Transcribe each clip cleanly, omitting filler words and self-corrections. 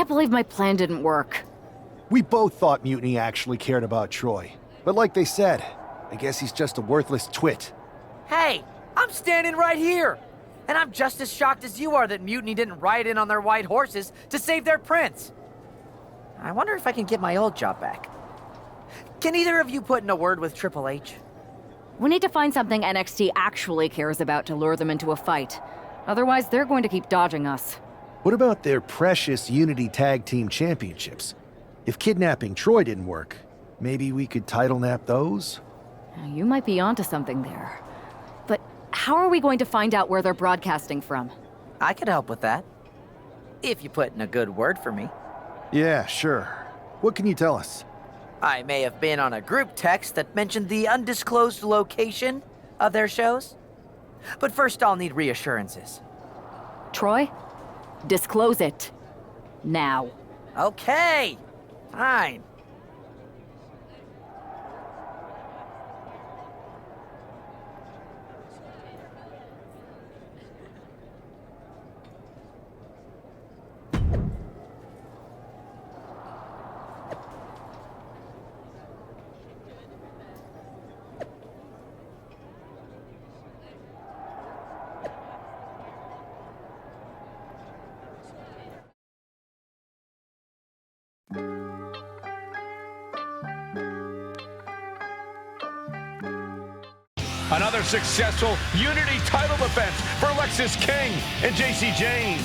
can't believe my plan didn't work. We both thought Mutiny actually cared about Troy. But like they said, I guess he's just a worthless twit. Hey, I'm standing right here. And I'm just as shocked as you are that Mutiny didn't ride in on their white horses to save their prince. I wonder if I can get my old job back. Can either of you put in a word with Triple H? We need to find something NXT actually cares about to lure them into a fight. Otherwise, they're going to keep dodging us. What about their precious Unity Tag Team Championships? If kidnapping Troy didn't work, maybe we could title nap those? You might be onto something there. But how are we going to find out where they're broadcasting from? I could help with that. If you put in a good word for me. Yeah, sure. What can you tell us? I may have been on a group text that mentioned the undisclosed location of their shows. But first I'll need reassurances. Troy? Disclose it. Now. Okay. Fine. Another successful Unity title defense for Alexis King and JC Jane.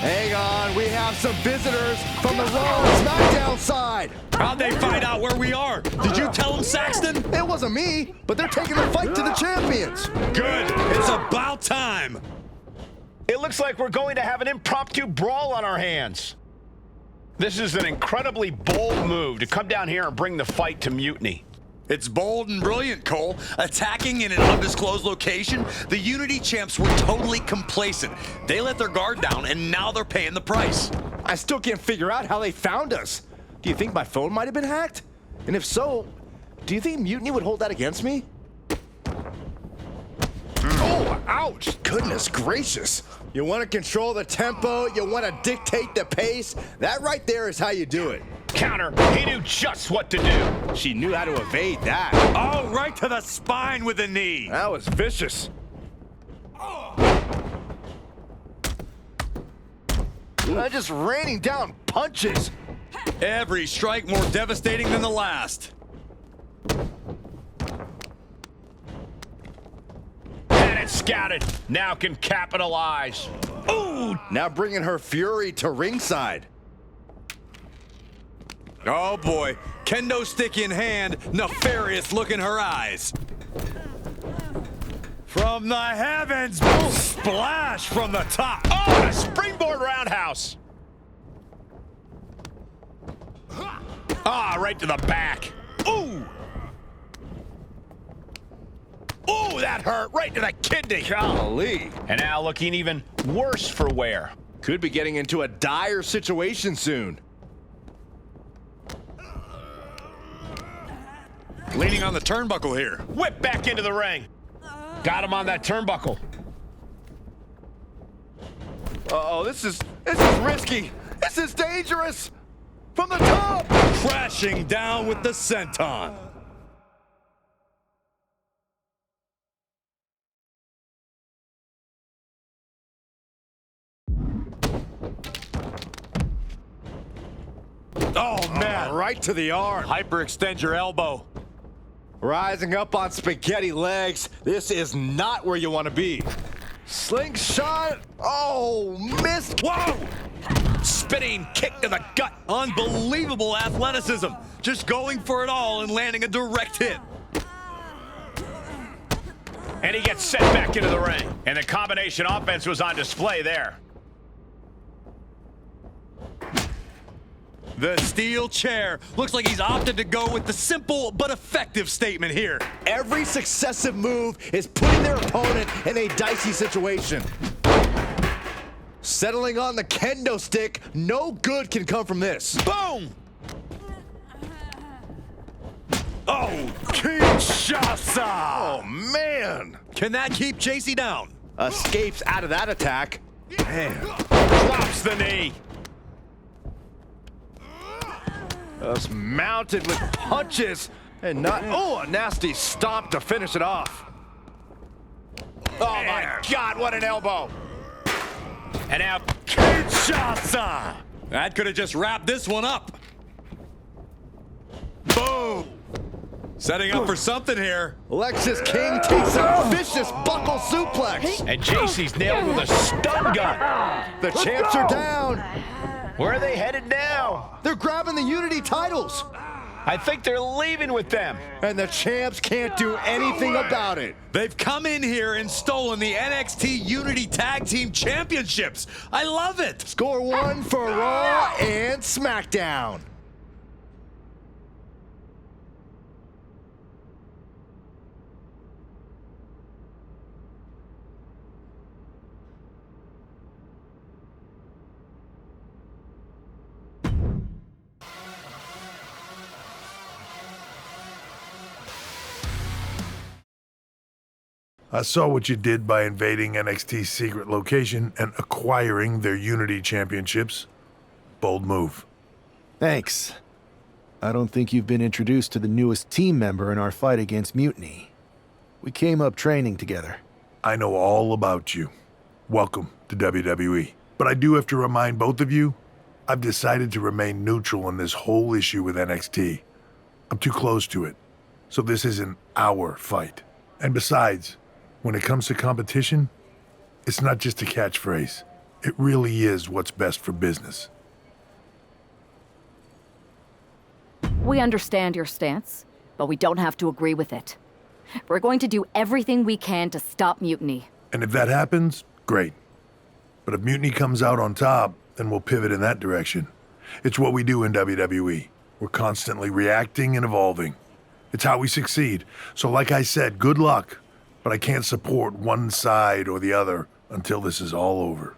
Hang on, we have some visitors from the Raw and SmackDown side. How'd they find out where we are? Did you tell them, Saxton? It wasn't me, but they're taking the fight to the champions. Good. It's about time. It looks like we're going to have an impromptu brawl on our hands. This is an incredibly bold move to come down here and bring the fight to Mutiny. It's bold and brilliant, Cole. Attacking in an undisclosed location, the Unity champs were totally complacent. They let their guard down, and now they're paying the price. I still can't figure out how they found us. Do you think my phone might have been hacked? And if so, do you think Mutiny would hold that against me? Oh, ouch! Goodness gracious. You want to control the tempo, you want to dictate the pace. That right there is how you do it. Counter. He knew just what to do. She knew how to evade that. Oh, right to the spine with the knee. That was vicious. Just raining down punches. Every strike more devastating than the last. And it's scouted. Now can capitalize. Ooh! Now bringing her fury to ringside. Oh boy, kendo stick in hand, nefarious look in her eyes. From the heavens, splash from the top. Oh, and a springboard roundhouse. Ah, right to the back. Ooh. Ooh, that hurt right to the kidney. Golly. And now looking even worse for wear. Could be getting into a dire situation soon. Leaning on the turnbuckle here. Whip back into the ring. Got him on that turnbuckle. Uh-oh, this is risky. This is dangerous. From the top. Crashing down with the senton. Oh, man. Right to the arm. Hyperextend your elbow. Rising up on spaghetti legs. This is not where you want to be. Slingshot. Oh, missed. Whoa! Spinning kick to the gut. Unbelievable athleticism. Just going for it all and landing a direct hit. And he gets set back into the ring. And the combination offense was on display there. The steel chair. Looks like he's opted to go with the simple but effective statement here. Every successive move is putting their opponent in a dicey situation. Settling on the kendo stick, no good can come from this. Boom! Oh, Kinshasa! Oh, man! Can that keep JC down? Escapes out of that attack. Man. Drops the knee. Just mounted with punches and not. Oh, a nasty stomp to finish it off. Oh my God, what an elbow. And now Kinshasa. That could have just wrapped this one up. Boom. Setting up for something here. Alexis King takes a vicious buckle suplex. And JC's nailed with a stun gun. The champs are down. Where are they headed now? They're grabbing the Unity titles. I think they're leaving with them. And the champs can't do anything about it. They've come in here and stolen the NXT Unity Tag Team Championships. I love it. Score one for Raw and SmackDown. I saw what you did by invading NXT's secret location and acquiring their Unity Championships. Bold move. Thanks. I don't think you've been introduced to the newest team member in our fight against Mutiny. We came up training together. I know all about you. Welcome to WWE. But I do have to remind both of you, I've decided to remain neutral in this whole issue with NXT. I'm too close to it. So this isn't our fight. And besides, when it comes to competition, it's not just a catchphrase. It really is what's best for business. We understand your stance, but we don't have to agree with it. We're going to do everything we can to stop Mutiny. And if that happens, great. But if Mutiny comes out on top, then we'll pivot in that direction. It's what we do in WWE. We're constantly reacting and evolving. It's how we succeed. So like I said, good luck. But I can't support one side or the other until this is all over.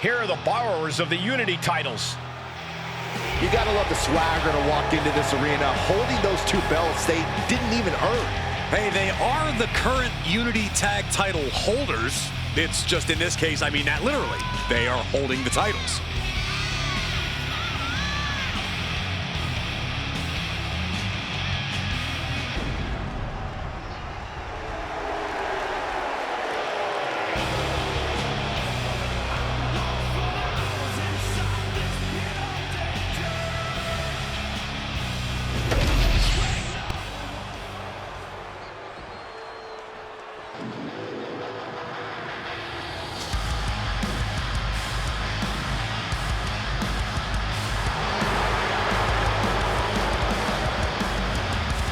Here are the borrowers of the Unity titles. You gotta love the swagger to walk into this arena holding those two belts they didn't even earn. Hey, they are the current Unity Tag title holders. It's just in this case, I mean that literally. They are holding the titles.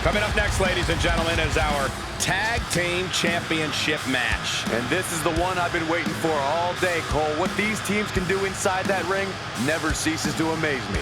Coming up next, ladies and gentlemen, is our Tag Team Championship match. And this is the one I've been waiting for all day, Cole. What these teams can do inside that ring never ceases to amaze me.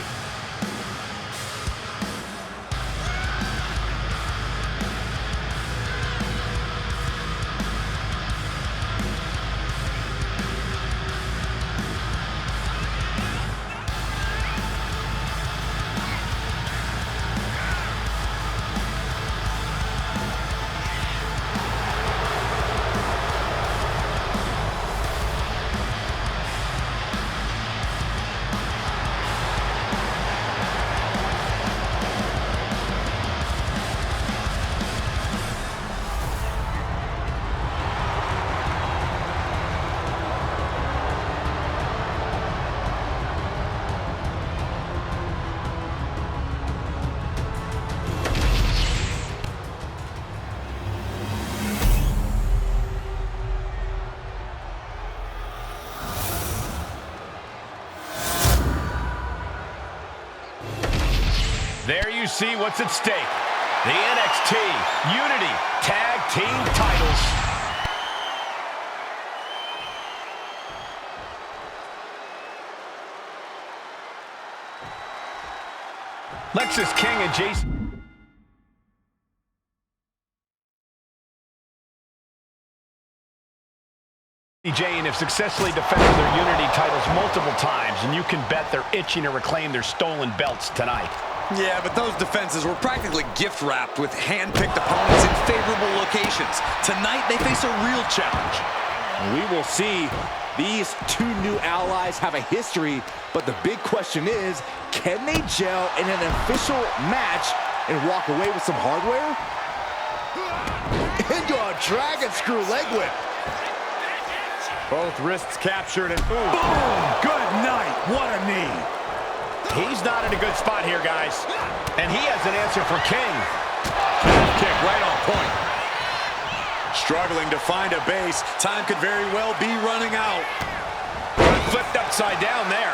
There you see what's at stake. The NXT Unity Tag Team titles. Lexus King and Jane have successfully defended their Unity titles multiple times, and you can bet they're itching to reclaim their stolen belts tonight. Yeah, but those defenses were practically gift-wrapped with hand-picked opponents in favorable locations. Tonight, they face a real challenge. We will see. These two new allies have a history, but the big question is, can they gel in an official match and walk away with some hardware? Into a dragon screw leg whip. Both wrists captured and boom! Good night. What a knee. He's not in a good spot here, guys. And he has an answer for King. Kick right on point. Struggling to find a base. Time could very well be running out. Flipped upside down there.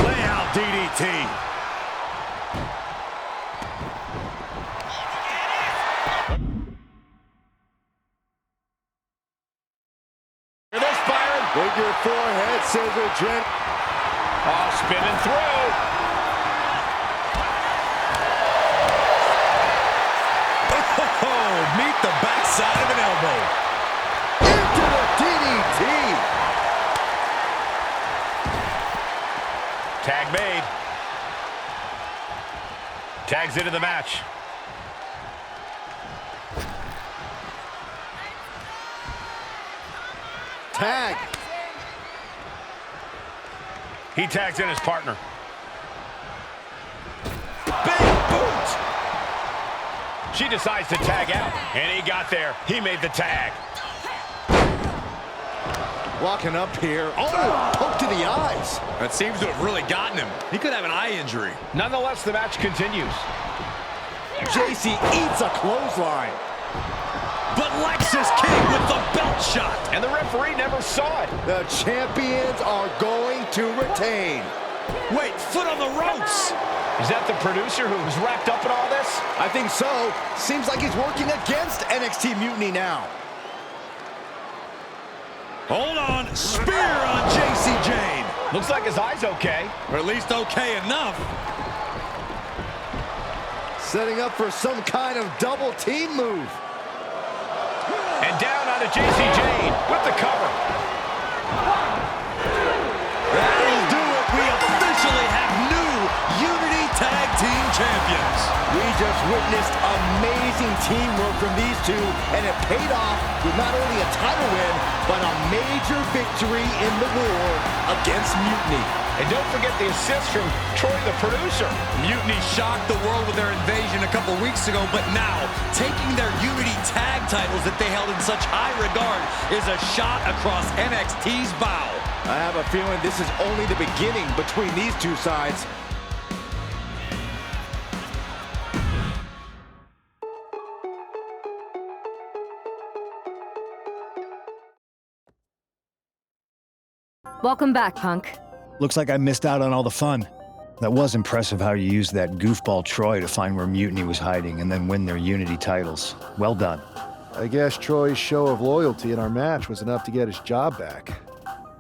Lay out DDT. This, Byron. Figure forehead scissor drink. Oh, spinning through. Oh, meet the backside of an elbow. Into the DDT. Tag made. Tags into the match. Tag. He tags in his partner. Big boot. She decides to tag out, and he got there. He made the tag. Walking up here. Oh, poke to the eyes. That seems to have really gotten him. He could have an eye injury. Nonetheless, the match continues. JC eats a clothesline. But Lexus King with the belt shot. And the referee never saw it. The champions are going to retain. Wait, foot on the ropes. Is that the producer who's wrapped up in all this? I think so. Seems like he's working against NXT Mutiny now. Hold on. Spear on JC Jane. Looks like his eye's okay. Or at least okay enough. Setting up for some kind of double team move. And down onto JC Jane with the cover. That'll do it. We officially have new Unity Tag Team Champions. We just witnessed amazing teamwork from these two, and it paid off with not only a title win, but a major victory in the war against Mutiny. And don't forget the assist from Troy, the producer. Mutiny shocked the world with their invasion a couple weeks ago, but now, taking their Unity tag titles that they held in such high regard is a shot across NXT's bow. I have a feeling this is only the beginning between these two sides. Welcome back, Punk. Looks like I missed out on all the fun. That was impressive how you used that goofball Troy to find where Mutiny was hiding and then win their Unity titles. Well done. I guess Troy's show of loyalty in our match was enough to get his job back.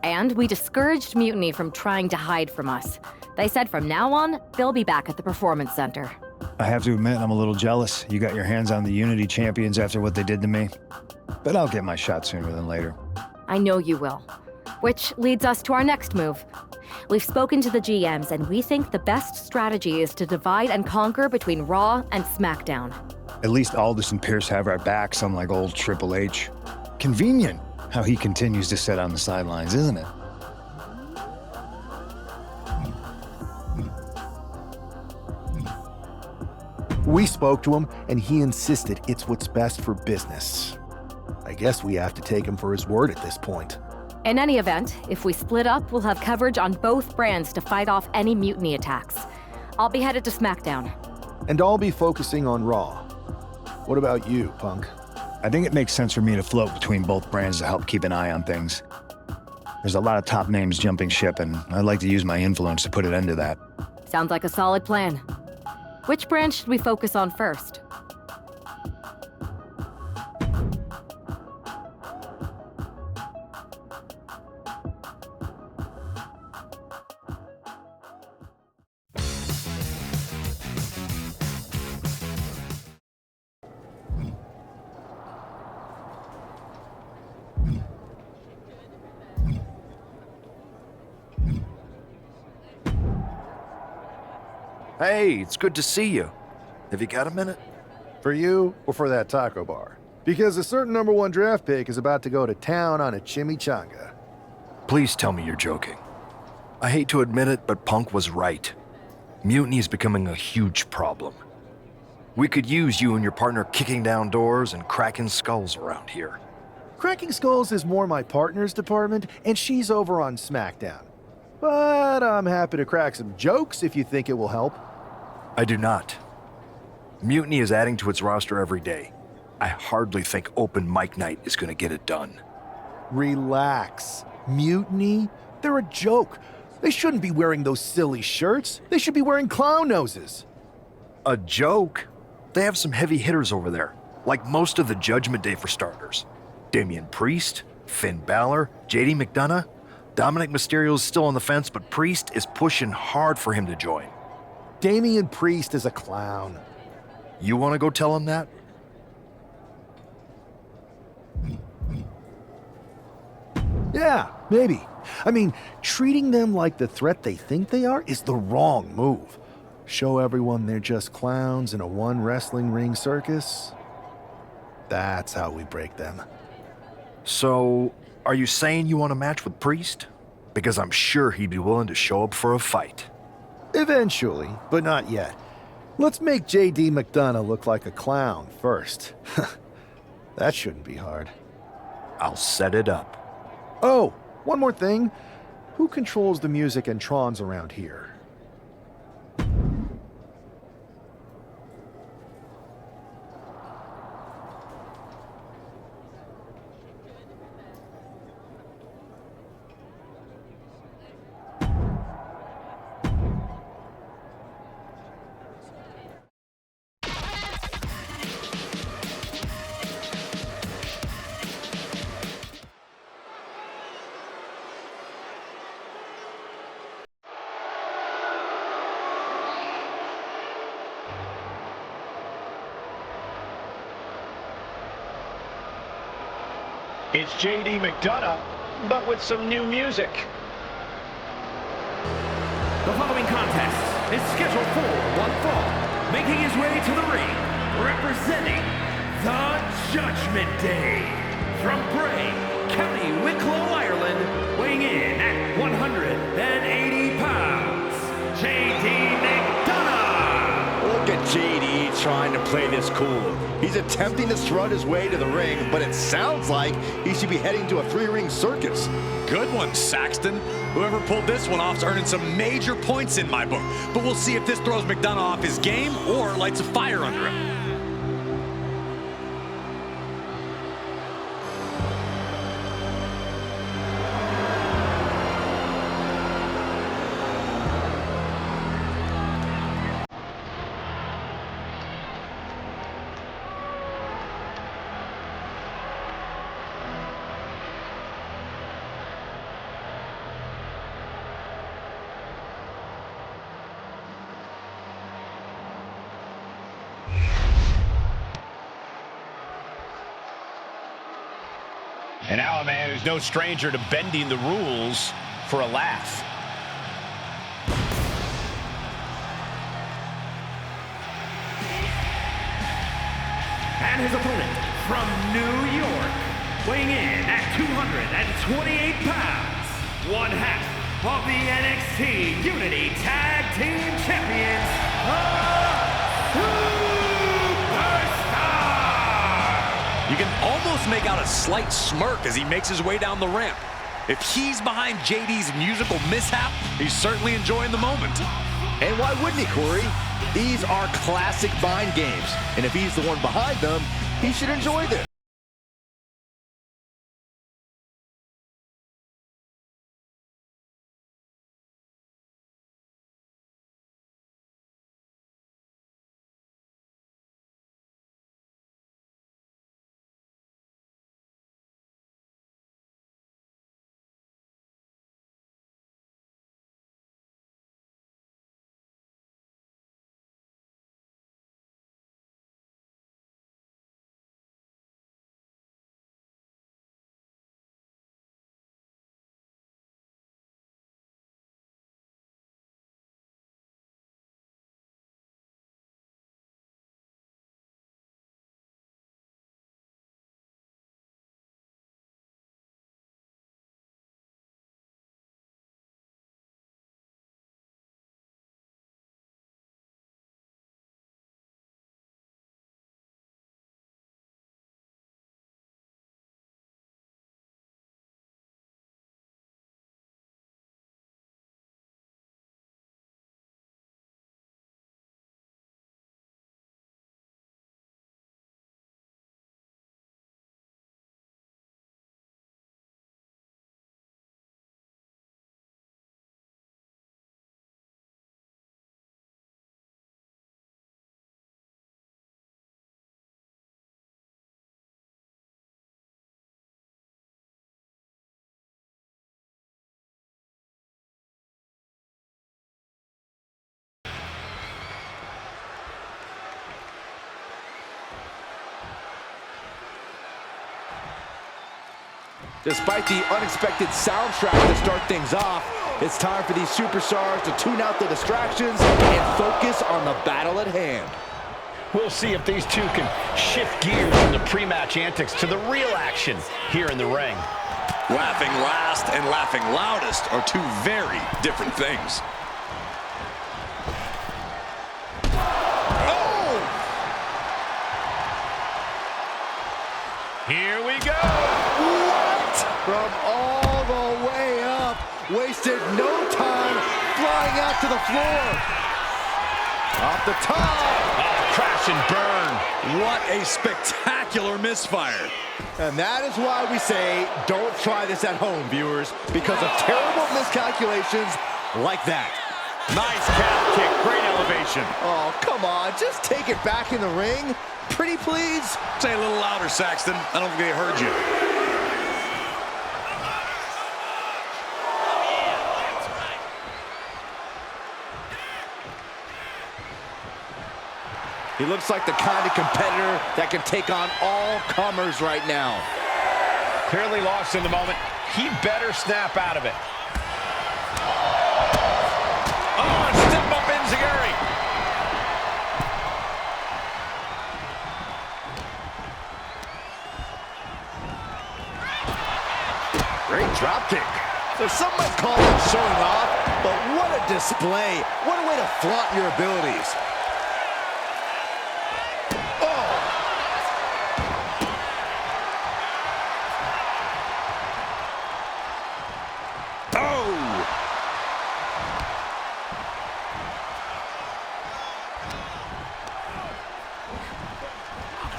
And we discouraged Mutiny from trying to hide from us. They said from now on, they'll be back at the Performance Center. I have to admit, I'm a little jealous. You got your hands on the Unity champions after what they did to me. But I'll get my shot sooner than later. I know you will. Which leads us to our next move. We've spoken to the GMs, and we think the best strategy is to divide and conquer between Raw and SmackDown. At least Aldous and Pierce have our backs, unlike old Triple H. Convenient how he continues to sit on the sidelines, isn't it? We spoke to him, and he insisted it's what's best for business. I guess we have to take him for his word at this point. In any event, if we split up, we'll have coverage on both brands to fight off any Mutiny attacks. I'll be headed to SmackDown. And I'll be focusing on Raw. What about you, Punk? I think it makes sense for me to float between both brands to help keep an eye on things. There's a lot of top names jumping ship, and I'd like to use my influence to put an end to that. Sounds like a solid plan. Which branch should we focus on first? Hey, it's good to see you. Have you got a minute? For you or for that taco bar? Because a certain #1 draft pick is about to go to town on a chimichanga. Please tell me you're joking. I hate to admit it, but Punk was right. Mutiny is becoming a huge problem. We could use you and your partner kicking down doors and cracking skulls around here. Cracking skulls is more my partner's department, and she's over on SmackDown. But I'm happy to crack some jokes if you think it will help. I do not. Mutiny is adding to its roster every day. I hardly think open mic night is going to get it done. Relax. Mutiny? They're a joke. They shouldn't be wearing those silly shirts. They should be wearing clown noses. A joke? They have some heavy hitters over there, like most of the Judgment Day for starters. Damian Priest, Finn Balor, JD McDonough. Dominic Mysterio's still on the fence, but Priest is pushing hard for him to join. Damian Priest is a clown. You want to go tell him that? Yeah, maybe. I mean, treating them like the threat they think they are is the wrong move. Show everyone they're just clowns in a one wrestling ring circus. That's how we break them. So, are you saying you want a match with Priest? Because I'm sure he'd be willing to show up for a fight. Eventually, but not yet. Let's make JD McDonough look like a clown first. That shouldn't be hard. I'll set it up. Oh, one more thing. Who controls the music and trons around here? It's JD McDonough, but with some new music. The following contest is scheduled for one fall. Making his way to the ring, representing the Judgment Day. From Bray, County Wicklow, Ireland, weighing in at 180 pounds, JD McDonough. Look at JD trying to play this cool. He's attempting to strut his way to the ring, but it sounds like he should be heading to a three-ring circus. Good one, Saxton. Whoever pulled this one off's earning some major points in my book. But we'll see if this throws McDonough off his game or lights a fire under him. And now a man who's no stranger to bending the rules for a laugh. And his opponent from New York, weighing in at 228 pounds, one half of the NXT Unity Tag Team Champions, You can almost make out a slight smirk as he makes his way down the ramp. If he's behind JD's musical mishap, he's certainly enjoying the moment. And why wouldn't he, Corey? These are classic mind games. And if he's the one behind them, he should enjoy this. Despite the unexpected soundtrack to start things off, it's time for these superstars to tune out the distractions and focus on the battle at hand. We'll see if these two can shift gears from the pre-match antics to the real action here in the ring. Laughing last and laughing loudest are two very different things. Oh! Here we go! What? From all the way up, wasted no time, flying out to the floor. Off the top. Oh, crash and burn. What a spectacular misfire. And that is why we say, don't try this at home, viewers, because of terrible miscalculations like that. Nice calf kick, great elevation. Oh, come on, just take it back in the ring. Pretty please. Say a little louder, Saxton. I don't think they heard you. He looks like the kind of competitor that can take on all comers right now. Clearly lost in the moment. He better snap out of it. Oh, and step up Enziguri. Great drop kick. So some might call it showing off, but what a display. What a way to flaunt your abilities.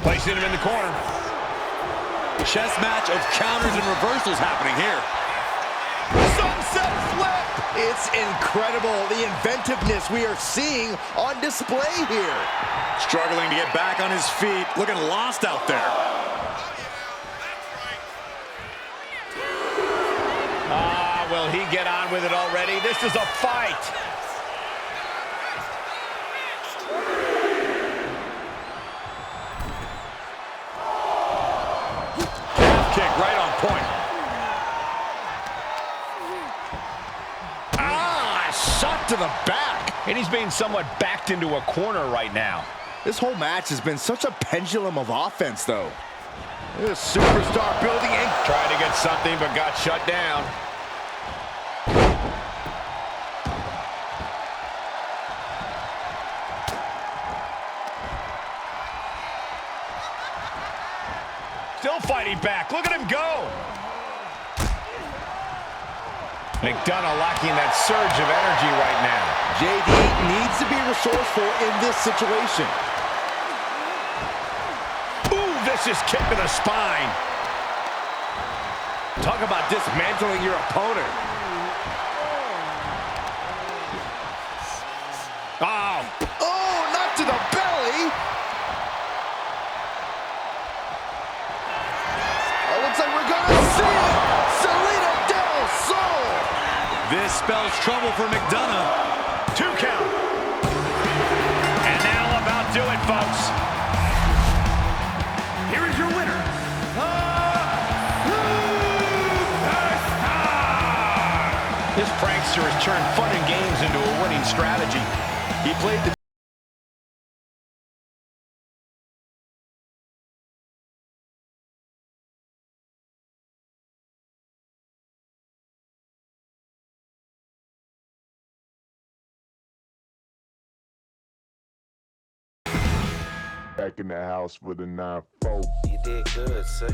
Placing him in the corner. Chess match of counters and reversals happening here. Sunset flip! It's incredible, the inventiveness we are seeing on display here. Struggling to get back on his feet, looking lost out there. Ah, will he get on with it already? This is a fight. Kick right on point. Shot to the back. And he's being somewhat backed into a corner right now. This whole match has been such a pendulum of offense, though. This superstar building and tried to get something, but got shut down. Still fighting back. Look at him go. McDonough lacking that surge of energy right now. JD needs to be resourceful in this situation. Ooh, vicious kick to the spine. Talk about dismantling your opponent. Oh. Oh, not to the belly. Oh, looks like we're gonna see it. Salida del Sol. This spells trouble for McDonough. 2 count. And that'll about do it, folks. Here is your winner, This prankster has turned fun and games into a winning strategy. He played the back in the house with a 9-4. You did good, sir.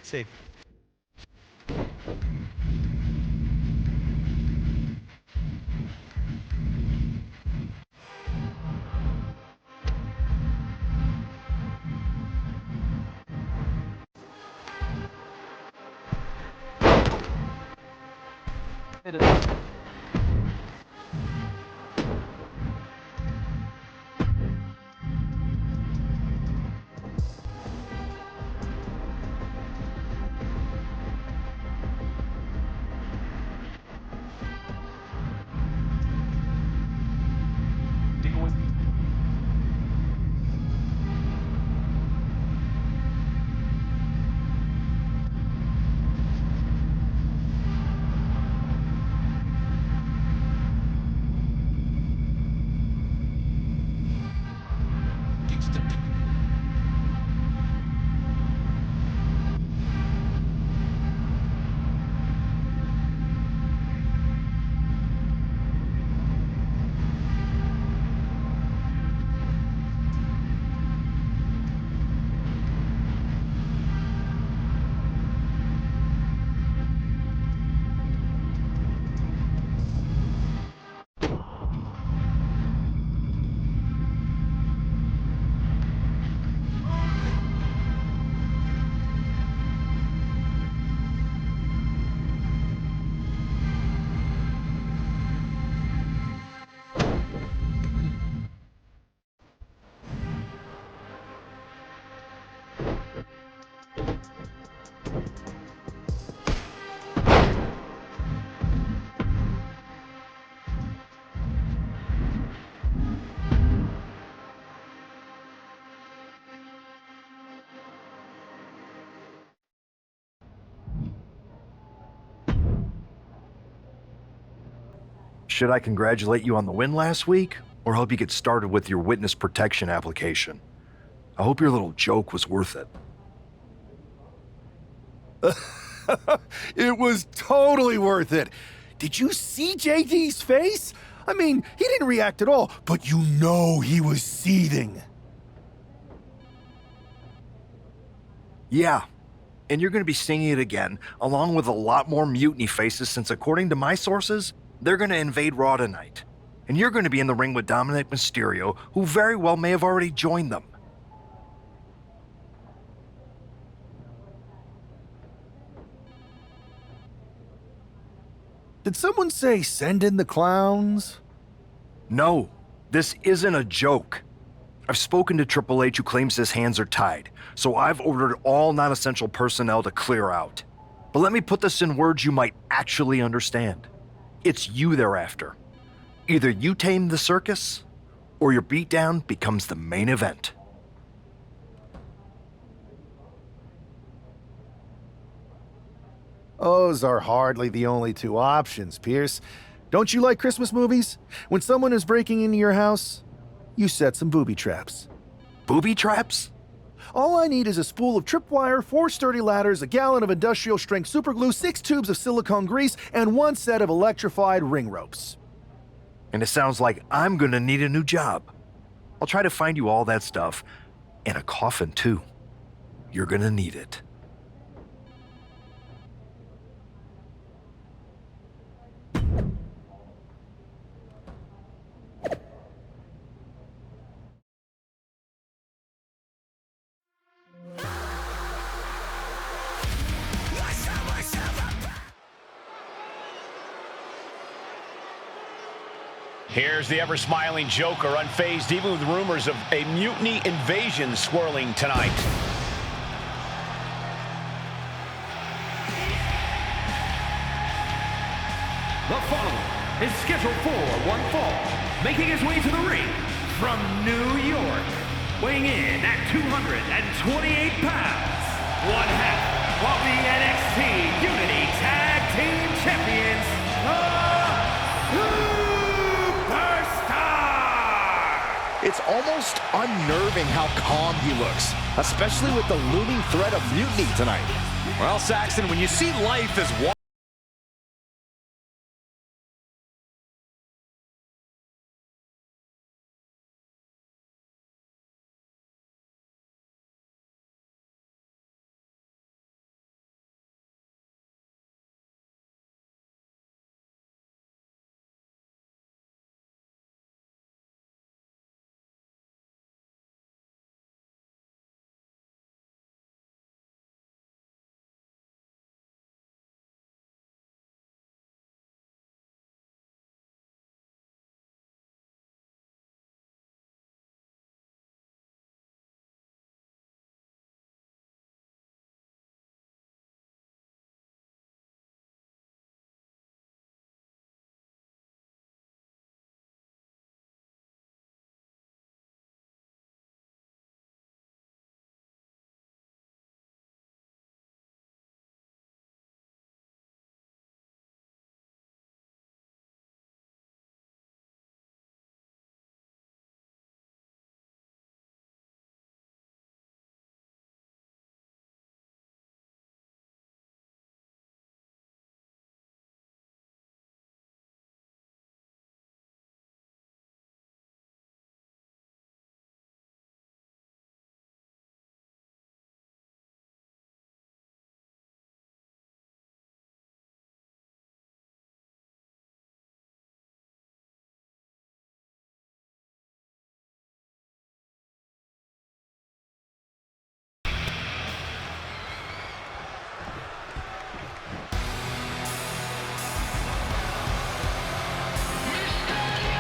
Safe. Hit it. Should I congratulate you on the win last week, or help you get started with your witness protection application? I hope your little joke was worth it. It was totally worth it. Did you see JD's face? I mean, he didn't react at all, but you know he was seething. Yeah, and you're going to be seeing it again, along with a lot more mutiny faces, since according to my sources, they're going to invade Raw tonight. And you're going to be in the ring with Dominic Mysterio, who very well may have already joined them. Did someone say send in the clowns? No, this isn't a joke. I've spoken to Triple H, who claims his hands are tied, so I've ordered all non-essential personnel to clear out. But let me put this in words you might actually understand. It's you they're after. Either you tame the circus, or your beatdown becomes the main event. Those are hardly the only two options, Pierce. Don't you like Christmas movies? When someone is breaking into your house, you set some booby traps. Booby traps? All I need is a spool of tripwire, 4 sturdy ladders, a gallon of industrial-strength superglue, 6 tubes of silicone grease, and 1 set of electrified ring ropes. And it sounds like I'm gonna need a new job. I'll try to find you all that stuff, and a coffin too. You're gonna need it. Here's the ever-smiling Joker, unfazed even with rumors of a mutiny invasion swirling tonight. The following is scheduled for one fall, making his way to the ring from New York, weighing in at 228 pounds, one half of the NXT Unity Tag Team Champions, the Superstar! It's almost unnerving how calm he looks, especially with the looming threat of mutiny tonight. Well, Saxton, when you see life as one.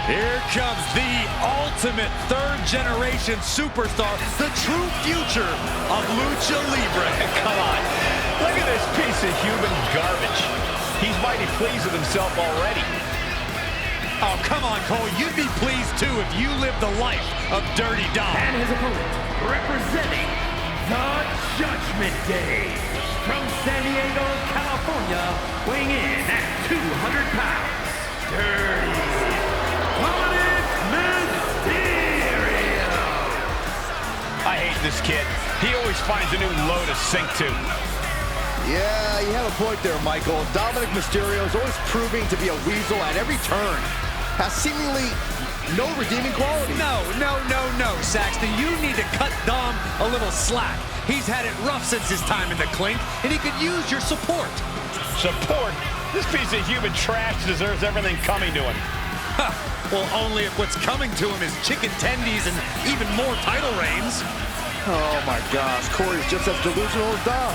Here comes the ultimate third-generation superstar, the true future of Lucha Libre. Come on, look at this piece of human garbage. He's mighty pleased with himself already. Oh, come on, Cole. You'd be pleased, too, if you lived the life of Dirty Dom. And his opponent, representing the Judgment Day, from San Diego, California, weighing in at 200 pounds, Dirty Mysterio. I hate this kid. He always finds a new low to sink to. Yeah, you have a point there, Michael. Dominic Mysterio is always proving to be a weasel at every turn. Has seemingly no redeeming quality. No, Saxton. You need to cut Dom a little slack. He's had it rough since his time in the clink, and he could use your support. Support? This piece of human trash deserves everything coming to him. Well, only if what's coming to him is chicken tendies and even more title reigns. Oh my gosh, Corey's just as delusional as Dom.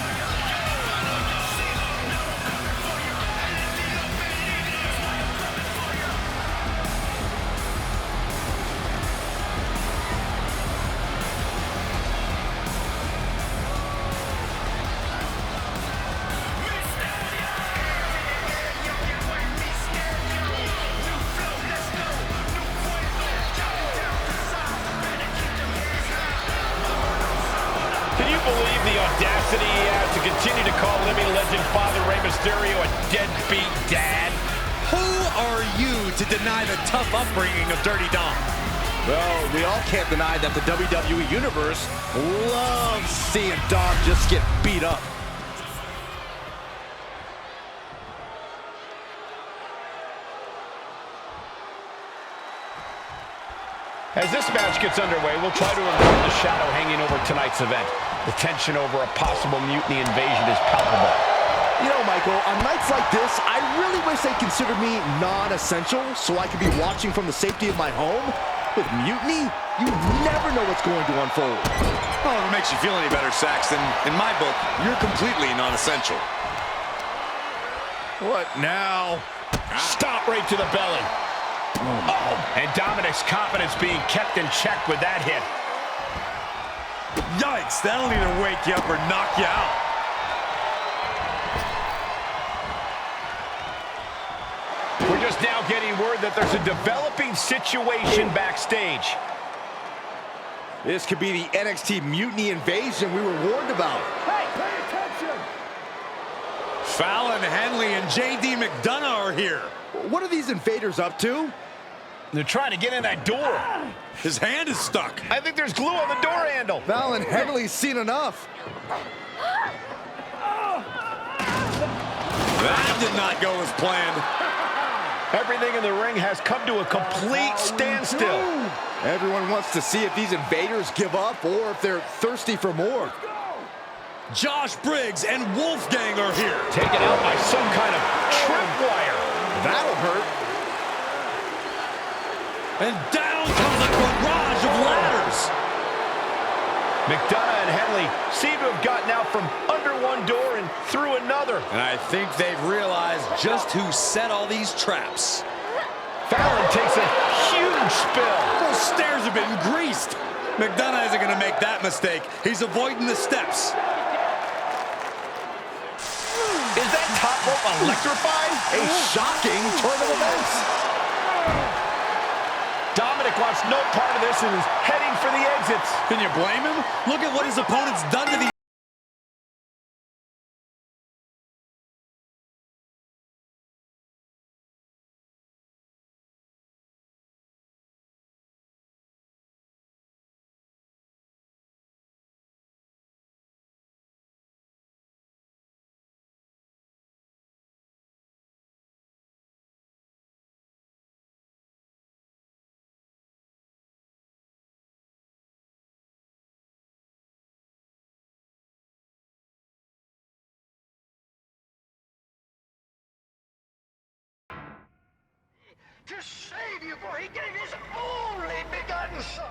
Believe the audacity he has to continue to call living legend Father Rey Mysterio a deadbeat dad. Who are you to deny the tough upbringing of Dirty Dom? Well, we all can't deny that the WWE Universe loves seeing Dom just get beat up. As this match gets underway, we'll try to remove the shadow hanging over tonight's event. The tension over a possible mutiny invasion is palpable. You know, Michael, on nights like this, I really wish they considered me non-essential so I could be watching from the safety of my home. With mutiny, you never know what's going to unfold. Oh, if it makes you feel any better, Saxton, in my book, you're completely non-essential. What now? Stop right to the belly. Uh-oh. And Dominic's confidence being kept in check with that hit. Yikes, that'll either wake you up or knock you out. getting word that there's a developing situation backstage. This could be the NXT Mutiny invasion we were warned about. Hey, pay attention! Fallon Henley and JD McDonough are here. What are these invaders up to? They're trying to get in that door. His hand is stuck. I think there's glue on the door handle. Fallon Henley's seen enough. That did not go as planned. Everything in the ring has come to a complete standstill. Everyone wants to see if these invaders give up or if they're thirsty for more. Josh Briggs and Wolfgang are here. Taken out by some kind of tripwire. That'll hurt. And down comes a barrage of ladders. McDonough and Henley seem to have gotten out from under one door and through another. And I think they've realized just who set all these traps. Fallon takes a huge spill. Those stairs have been greased. McDonough isn't going to make that mistake. He's avoiding the steps. Is that top rope electrified? A shocking turn of events. Dominic wants no part of this and is heading for the exits. Can you blame him? Look at what his opponent's done to the... To save you, for he gave his only begotten son.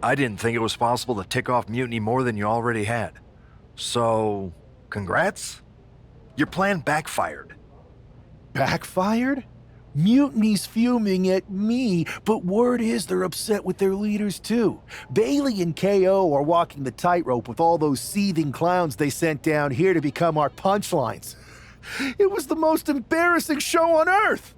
I didn't think it was possible to tick off Mutiny more than you already had. So, congrats? Your plan backfired. Backfired? Mutiny's fuming at me, but word is they're upset with their leaders too. Bailey and KO are walking the tightrope with all those seething clowns they sent down here to become our punchlines. It was the most embarrassing show on earth!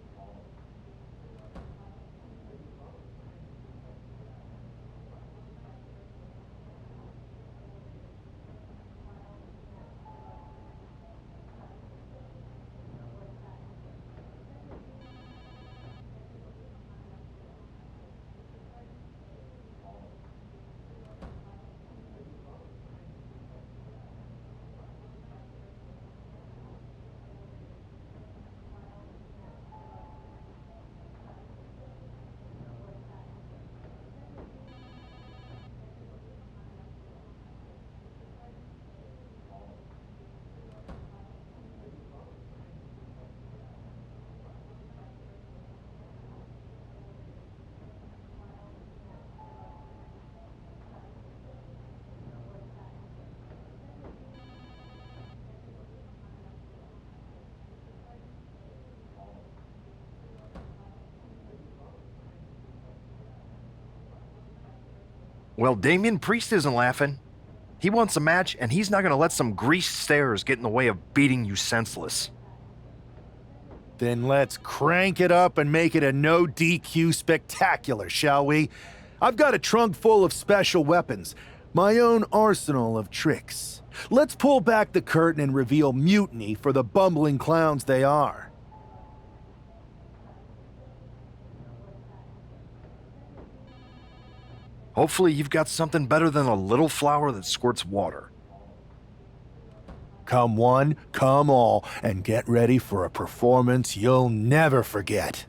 Well, Damian Priest isn't laughing. He wants a match, and he's not going to let some greased stairs get in the way of beating you senseless. Then let's crank it up and make it a no DQ spectacular, shall we? I've got a trunk full of special weapons, my own arsenal of tricks. Let's pull back the curtain and reveal Mutiny for the bumbling clowns they are. Hopefully you've got something better than a little flower that squirts water. Come one, come all, and get ready for a performance you'll never forget.